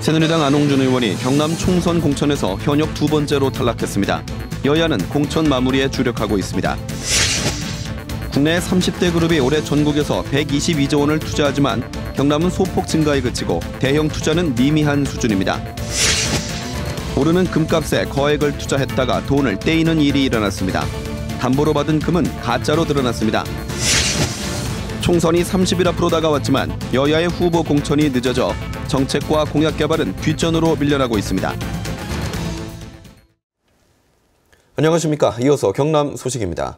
새누리당 안홍준 의원이 경남 총선 공천에서 현역 두 번째로 탈락했습니다. 여야는 공천 마무리에 주력하고 있습니다. 국내 30대 그룹이 올해 전국에서 122조 원을 투자하지만 경남은 소폭 증가에 그치고 대형 투자는 미미한 수준입니다. 오르는 금값에 거액을 투자했다가 돈을 떼이는 일이 일어났습니다. 담보로 받은 금은 가짜로 드러났습니다. 총선이 30일 앞으로 다가왔지만 여야의 후보 공천이 늦어져 정책과 공약 개발은 뒷전으로 밀려나고 있습니다. 안녕하십니까. 이어서 경남 소식입니다.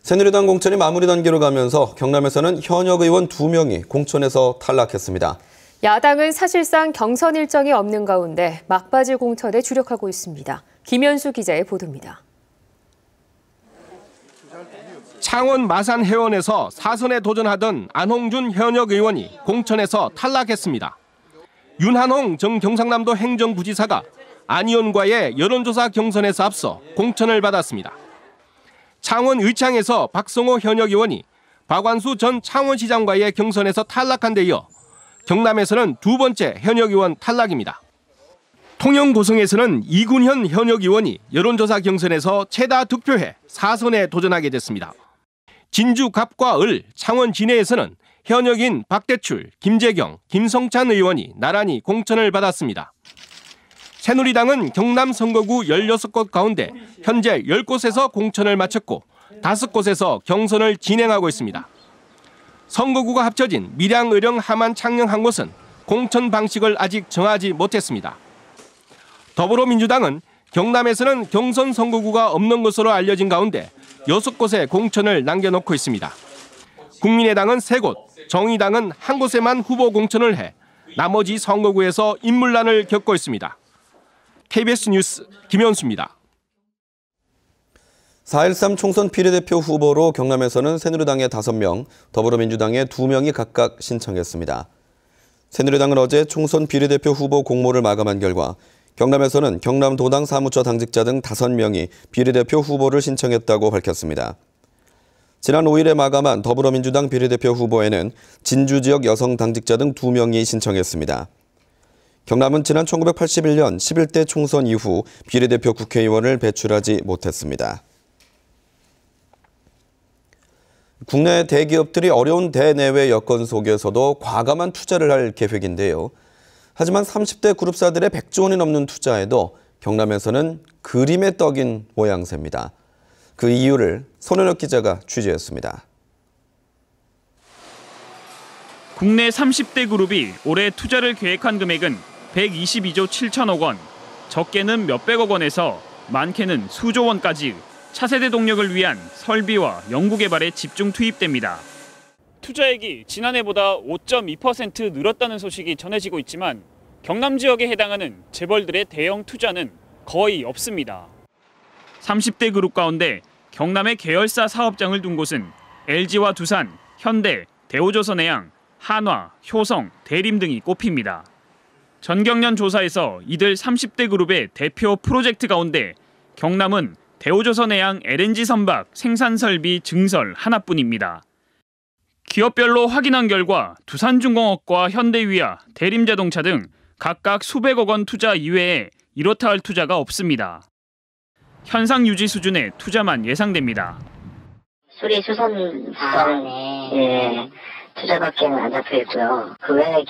새누리당 공천이 마무리 단계로 가면서 경남에서는 현역 의원 2명이 공천에서 탈락했습니다. 야당은 사실상 경선 일정이 없는 가운데 막바지 공천에 주력하고 있습니다. 김현수 기자의 보도입니다. 창원 마산 해원에서 4선에 도전하던 안홍준 현역 의원이 공천에서 탈락했습니다. 윤한홍 전 경상남도 행정부지사가 안 의원과의 여론조사 경선에서 앞서 공천을 받았습니다. 창원 의창에서 박성호 현역 의원이 박완수 전 창원시장과의 경선에서 탈락한 데 이어 경남에서는 두 번째 현역 의원 탈락입니다. 통영 고성에서는 이군현 현역 의원이 여론조사 경선에서 최다 득표해 4선에 도전하게 됐습니다. 진주 갑과 을, 창원 진해에서는 현역인 박대출, 김재경, 김성찬 의원이 나란히 공천을 받았습니다. 새누리당은 경남 선거구 16곳 가운데 현재 10곳에서 공천을 마쳤고 5곳에서 경선을 진행하고 있습니다. 선거구가 합쳐진 밀양, 의령, 함안, 창녕 한 곳은 공천 방식을 아직 정하지 못했습니다. 더불어민주당은 경남에서는 경선 선거구가 없는 것으로 알려진 가운데 6곳에 공천을 남겨놓고 있습니다. 국민의당은 3곳, 정의당은 1곳에만 후보 공천을 해 나머지 선거구에서 인물난을 겪고 있습니다. KBS 뉴스 김현수입니다. 4.13 총선 비례대표 후보로 경남에서는 새누리당의 5명, 더불어민주당의 2명이 각각 신청했습니다. 새누리당은 어제 총선 비례대표 후보 공모를 마감한 결과 경남에서는 경남도당 사무처 당직자 등 5명이 비례대표 후보를 신청했다고 밝혔습니다. 지난 5일에 마감한 더불어민주당 비례대표 후보에는 진주 지역 여성 당직자 등 2명이 신청했습니다. 경남은 지난 1981년 11대 총선 이후 비례대표 국회의원을 배출하지 못했습니다. 국내 대기업들이 어려운 대내외 여건 속에서도 과감한 투자를 할 계획인데요. 하지만 30대 그룹사들의 100조 원이 넘는 투자에도 경남에서는 그림의 떡인 모양새입니다. 그 이유를 손현욱 기자가 취재했습니다. 국내 30대 그룹이 올해 투자를 계획한 금액은 122조 7천억 원, 적게는 몇백억 원에서 많게는 수조 원까지 차세대 동력을 위한 설비와 연구개발에 집중 투입됩니다. 투자액이 지난해보다 5.2% 늘었다는 소식이 전해지고 있지만 경남 지역에 해당하는 재벌들의 대형 투자는 거의 없습니다. 30대 그룹 가운데 경남의 계열사 사업장을 둔 곳은 LG와 두산, 현대, 대우조선해양, 한화, 효성, 대림 등이 꼽힙니다. 전경련 조사에서 이들 30대 그룹의 대표 프로젝트 가운데 경남은 대우조선해양 LNG 선박 생산설비 증설 하나뿐입니다. 기업별로 확인한 결과 두산중공업과 현대위아, 대림자동차 등 각각 수백억 원 투자 이외에 이렇다 할 투자가 없습니다. 현상 유지 수준의 투자만 예상됩니다. 수리 수선사에 투자밖에는 안 잡혀 있고요. 그 외에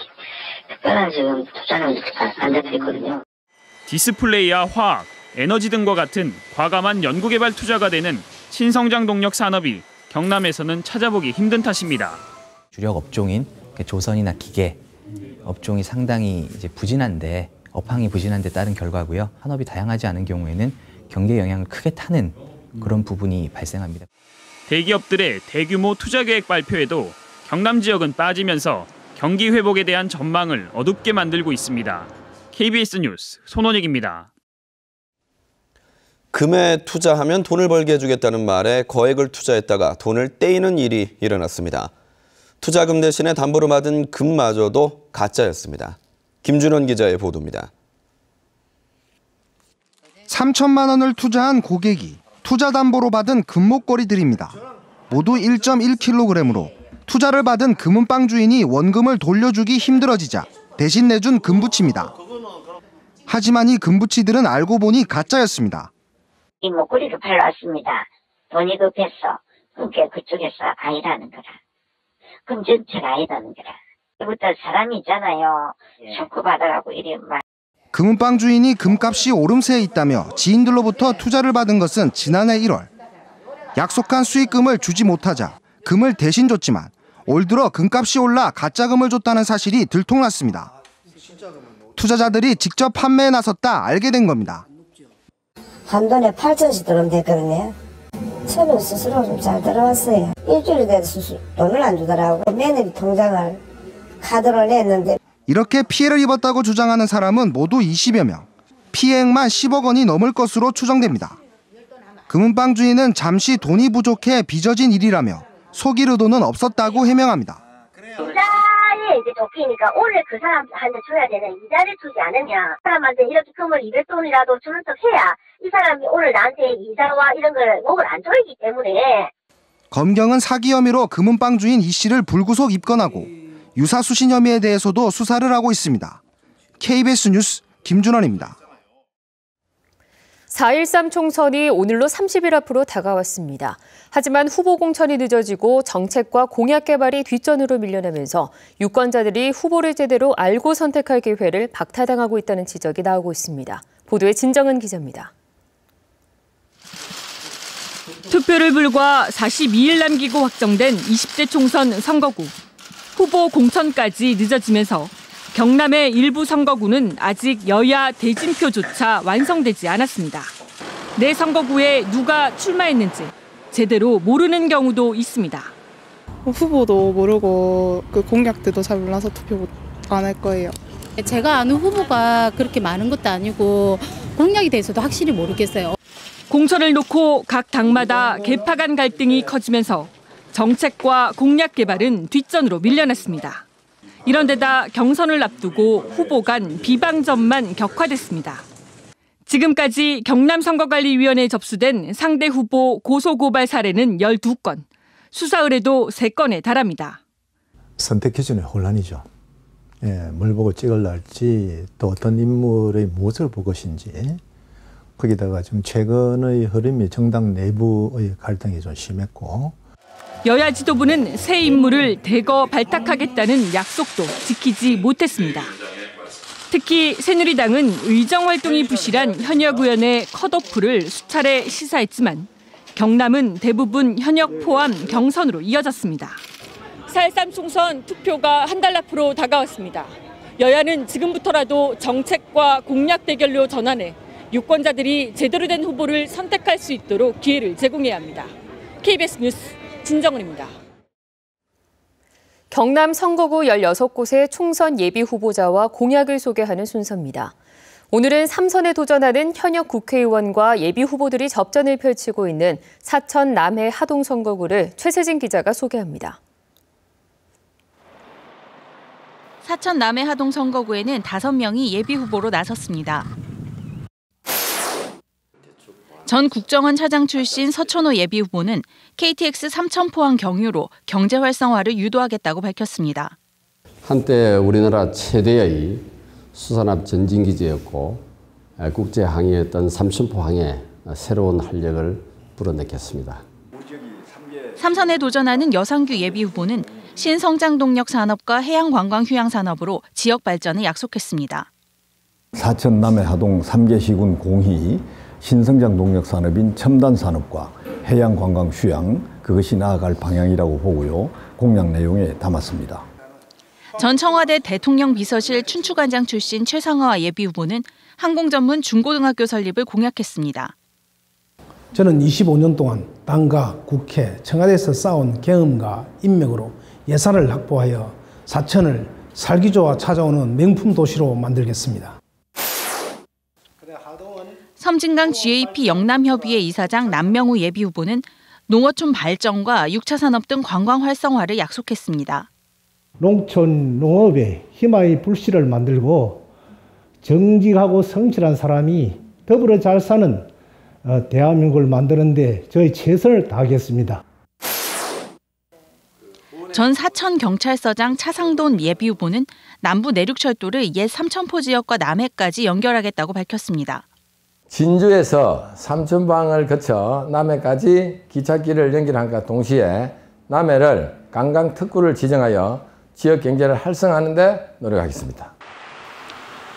특별한 지금 투자는 안 잡혀 있거든요. 디스플레이와 화학, 에너지 등과 같은 과감한 연구개발 투자가 되는 신성장 동력 산업이 경남에서는 찾아보기 힘든 탓입니다. 주력 업종인 조선이나 기계 업종이 상당히 부진한데 업황이 부진한 데 따른 결과고요. 산업이 다양하지 않은 경우에는 경기에 영향을 크게 타는 그런 부분이 발생합니다. 대기업들의 대규모 투자 계획 발표에도 경남 지역은 빠지면서 경기 회복에 대한 전망을 어둡게 만들고 있습니다. KBS 뉴스 손원익입니다. 금에 투자하면 돈을 벌게 해주겠다는 말에 거액을 투자했다가 돈을 떼이는 일이 일어났습니다. 투자금 대신에 담보로 받은 금마저도 가짜였습니다. 김준원 기자의 보도입니다. 3천만 원을 투자한 고객이 투자 담보로 받은 금목걸이 드립니다. 모두 1.1kg으로 투자를 받은 금은빵 주인이 원금을 돌려주기 힘들어지자 대신 내준 금부치입니다. 하지만 이 금부치들은 알고 보니 가짜였습니다. 이 목걸이를 팔러 왔습니다. 돈이 급했어. 그게 그쪽에서 아니라는 거라. 금전체가 아니라는 거라. 그부터 사람이 있잖아요. 쇼크 받아가고 이래 막. 금은방 주인이 금값이 오름세에 있다며 지인들로부터 투자를 받은 것은 지난해 1월. 약속한 수익금을 주지 못하자 금을 대신 줬지만 올 들어 금값이 올라 가짜금을 줬다는 사실이 들통났습니다. 투자자들이 직접 판매에 나섰다 알게 된 겁니다. 한 돈에 8천씩 들어오면 됐거든요. 저는 스스로 좀 잘 들어왔어요. 일주일에 대해서 돈을 안 주더라고. 며느리 통장을 카드로 냈는데. 이렇게 피해를 입었다고 주장하는 사람은 모두 20여 명. 피해액만 10억 원이 넘을 것으로 추정됩니다. 금은방 주인은 잠시 돈이 부족해 빚어진 일이라며 속일 의도는 없었다고 해명합니다. 이자에 이제 적히니까 오늘 그 사람한테 줘야 되는 이자를 주지 않으면 사람한테 이렇게 금을 200돈이라도 주는 척 해야 이 사람이 오늘 나한테 이자와 이런 걸 목을 안 조이기 때문에. 검경은 사기 혐의로 금은방 주인 이 씨를 불구속 입건하고 유사수신 혐의에 대해서도 수사를 하고 있습니다. KBS 뉴스 김준원입니다. 4.13 총선이 오늘로 30일 앞으로 다가왔습니다. 하지만 후보 공천이 늦어지고 정책과 공약 개발이 뒷전으로 밀려나면서 유권자들이 후보를 제대로 알고 선택할 기회를 박탈당하고 있다는 지적이 나오고 있습니다. 보도에 진정은 기자입니다. 투표를 불과 42일 남기고 확정된 20대 총선 선거구. 후보 공천까지 늦어지면서 경남의 일부 선거구는 아직 여야 대진표조차 완성되지 않았습니다. 내 선거구에 누가 출마했는지 제대로 모르는 경우도 있습니다. 후보도 모르고 그 공약들도 잘 몰라서 투표 안 할 거예요. 제가 아는 후보가 그렇게 많은 것도 아니고 공약에 대해서도 확실히 모르겠어요. 공천을 놓고 각 당마다 개파 간 갈등이 커지면서 정책과 공약 개발은 뒷전으로 밀려났습니다. 이런 데다 경선을 앞두고 후보 간 비방전만 격화됐습니다. 지금까지 경남선거관리위원회에 접수된 상대 후보 고소고발 사례는 12건, 수사 의뢰도 3건에 달합니다. 선택 기준의 혼란이죠. 뭘 보고 찍을라 할지 또 어떤 인물의 무엇을 볼 것인지 거기다가 좀 최근의 흐름이 정당 내부의 갈등이 좀 심했고 여야 지도부는 새 인물을 대거 발탁하겠다는 약속도 지키지 못했습니다. 특히 새누리당은 의정활동이 부실한 현역 의원의 컷오프를 수차례 시사했지만 경남은 대부분 현역 포함 경선으로 이어졌습니다. 4.13 총선 투표가 한 달 앞으로 다가왔습니다. 여야는 지금부터라도 정책과 공약 대결로 전환해 유권자들이 제대로 된 후보를 선택할 수 있도록 기회를 제공해야 합니다. KBS 뉴스 진정은입니다. 경남 선거구 16곳의 총선 예비 후보자와 공약을 소개하는 순서입니다. 오늘은 3선에 도전하는 현역 국회의원과 예비 후보들이 접전을 펼치고 있는 사천 남해 하동 선거구를 최세진 기자가 소개합니다. 사천 남해 하동 선거구에는 5명이 예비 후보로 나섰습니다. 전 국정원 차장 출신 서천호 예비후보는 KTX 삼천포항 경유로 경제 활성화를 유도하겠다고 밝혔습니다. 한때 우리나라 최대의 수산업 전진기지였고 국제 항해였던 삼천포항에 새로운 활력을 불어넣겠습니다. 3선에 도전하는 여상규 예비후보는 신성장 동력 산업과 해양관광 휴양 산업으로 지역 발전을 약속했습니다. 사천 남해 하동 3개 시군 공히 신성장 동력 산업인 첨단 산업과 해양 관광 휴양 그것이 나아갈 방향이라고 보고요. 공약 내용에 담았습니다. 전 청와대 대통령 비서실 춘추관장 출신 최상화 예비후보는 항공 전문 중고등학교 설립을 공약했습니다. 저는 25년 동안 당과 국회, 청와대에서 쌓은 경험과 인맥으로 예산을 확보하여 사천을 살기 좋아 찾아오는 명품 도시로 만들겠습니다. 섬진강 GAP 영남협의회 이사장 남명우 예비후보는 농어촌 발전과 6차 산업 등 관광 활성화를 약속했습니다. 농촌 농업에 희망의 불씨를 만들고 정직하고 성실한 사람이 더불어 잘 사는 대한민국을 만드는 데 저희 최선을 다하겠습니다. 전 사천경찰서장 차상돈 예비후보는 남부 내륙철도를 옛 삼천포 지역과 남해까지 연결하겠다고 밝혔습니다. 진주에서 삼천방을 거쳐 남해까지 기찻길을 연결함과 동시에 남해를 관광특구를 지정하여 지역 경제를 활성화하는 데 노력하겠습니다.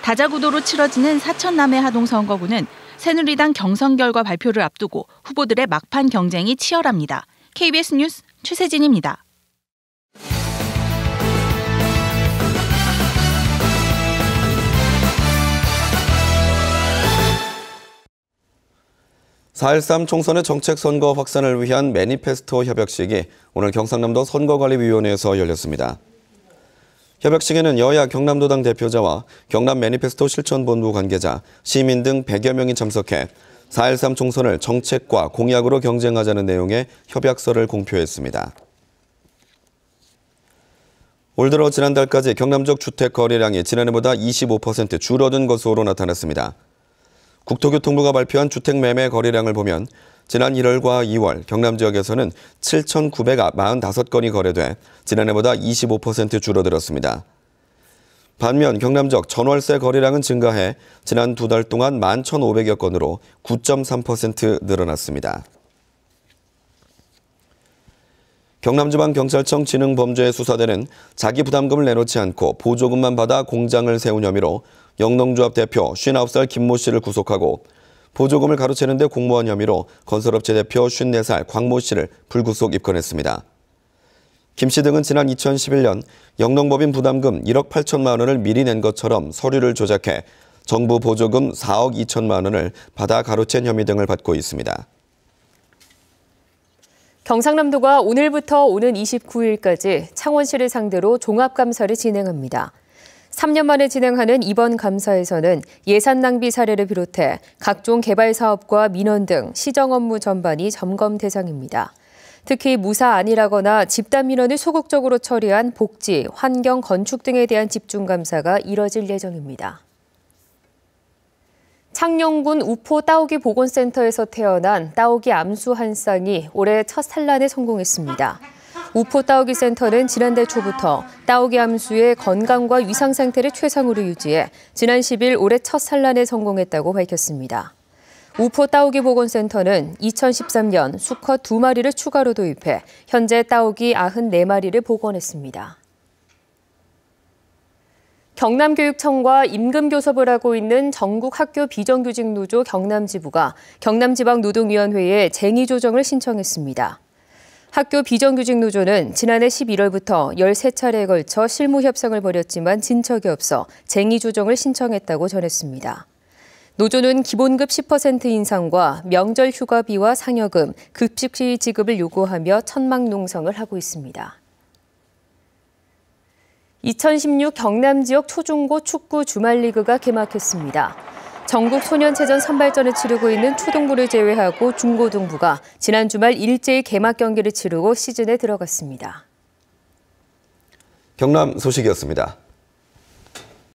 다자구도로 치러지는 사천 남해 하동 선거구는 새누리당 경선 결과 발표를 앞두고 후보들의 막판 경쟁이 치열합니다. KBS 뉴스 최세진입니다. (4.13) 총선의 정책 선거 확산을 위한 매니페스토 협약식이 오늘 경상남도 선거관리위원회에서 열렸습니다. 협약식에는 여야 경남도당 대표자와 경남 매니페스토 실천본부 관계자, 시민 등 100여 명이 참석해 4.13 총선을 정책과 공약으로 경쟁하자는 내용의 협약서를 공표했습니다. 올 들어 지난달까지 경남적 주택 거래량이 지난해보다 25% 줄어든 것으로 나타났습니다. 국토교통부가 발표한 주택 매매 거래량을 보면 지난 1월과 2월 경남 지역에서는 7,945건이 거래돼 지난해보다 25% 줄어들었습니다. 반면 경남적 전월세 거래량은 증가해 지난 2달 동안 11,500여 건으로 9.3% 늘어났습니다. 경남지방경찰청 지능범죄수사대는 자기 부담금을 내놓지 않고 보조금만 받아 공장을 세운 혐의로 영농조합 대표 59살 김모 씨를 구속하고 보조금을 가로채는 데 공모한 혐의로 건설업체 대표 54살 광모 씨를 불구속 입건했습니다. 김 씨 등은 지난 2011년 영농법인 부담금 1억 8천만 원을 미리 낸 것처럼 서류를 조작해 정부 보조금 4억 2천만 원을 받아 가로챈 혐의 등을 받고 있습니다. 경상남도가 오늘부터 오는 29일까지 창원시를 상대로 종합감사를 진행합니다. 3년 만에 진행하는 이번 감사에서는 예산 낭비 사례를 비롯해 각종 개발 사업과 민원 등 시정 업무 전반이 점검 대상입니다. 특히 무사 안일하거나 집단 민원을 소극적으로 처리한 복지, 환경, 건축 등에 대한 집중 감사가 이뤄질 예정입니다. 창녕군 우포 따오기 보건센터에서 태어난 따오기 암수 한 쌍이 올해 첫 산란에 성공했습니다. 우포 따오기 센터는 지난달 초부터 따오기 암수의 건강과 위상 상태를 최상으로 유지해 지난 10일 올해 첫 산란에 성공했다고 밝혔습니다. 우포 따오기 보건센터는 2013년 수컷 2마리를 추가로 도입해 현재 따오기 94마리를 복원했습니다. 경남교육청과 임금교섭을 하고 있는 전국 학교 비정규직 노조 경남지부가 경남지방노동위원회에 쟁의 조정을 신청했습니다. 학교 비정규직 노조는 지난해 11월부터 13차례에 걸쳐 실무 협상을 벌였지만 진척이 없어 쟁의 조정을 신청했다고 전했습니다. 노조는 기본급 10% 인상과 명절 휴가비와 상여금, 급식비 지급을 요구하며 천막 농성을 하고 있습니다. 2016 경남 지역 초중고 축구 주말리그가 개막했습니다. 전국 소년체전 선발전을 치르고 있는 초등부를 제외하고 중고등부가 지난 주말 일제히 개막 경기를 치르고 시즌에 들어갔습니다. 경남 소식이었습니다.